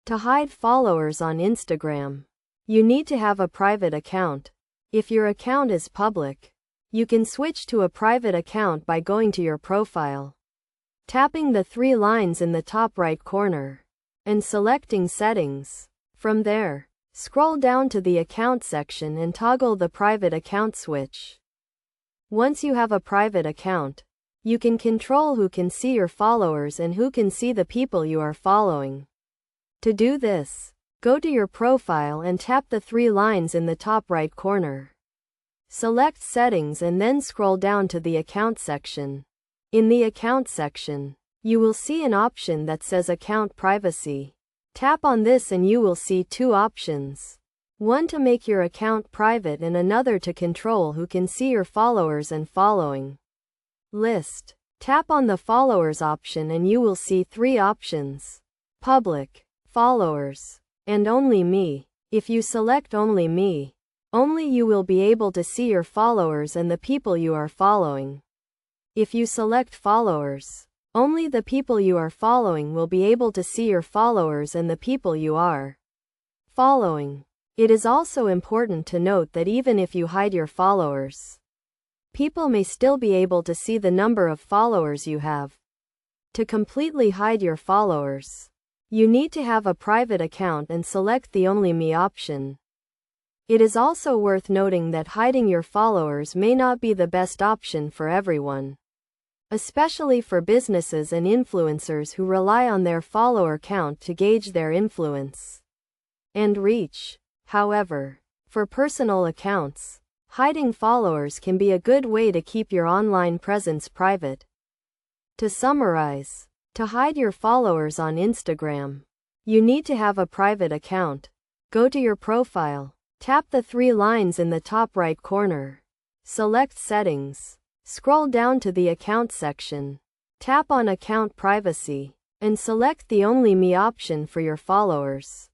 To hide followers on Instagram, you need to have a private account. If your account is public, you can switch to a private account by going to your profile, tapping the three lines in the top right corner, and selecting Settings. From there, scroll down to the Account section and toggle the Private Account switch. Once you have a private account, you can control who can see your followers and who can see the people you are following. To do this, go to your profile and tap the three lines in the top right corner. Select Settings and then scroll down to the Account section. In the Account section, you will see an option that says Account Privacy. Tap on this and you will see two options. One to make your account private and another to control who can see your followers and following list. Tap on the Followers option and you will see three options: Public, Followers, and Only Me. If you select Only Me, only you will be able to see your followers and the people you are following. If you select Followers, only the people you are following will be able to see your followers and the people you are following. It is also important to note that even if you hide your followers, people may still be able to see the number of followers you have. To completely hide your followers, you need to have a private account and select the Only Me option. It is also worth noting that hiding your followers may not be the best option for everyone, especially for businesses and influencers who rely on their follower count to gauge their influence and reach. However, for personal accounts, hiding followers can be a good way to keep your online presence private. To summarize, to hide your followers on Instagram, you need to have a private account. Go to your profile, tap the three lines in the top right corner, select Settings, scroll down to the Account section, tap on Account Privacy, and select the Only Me option for your followers.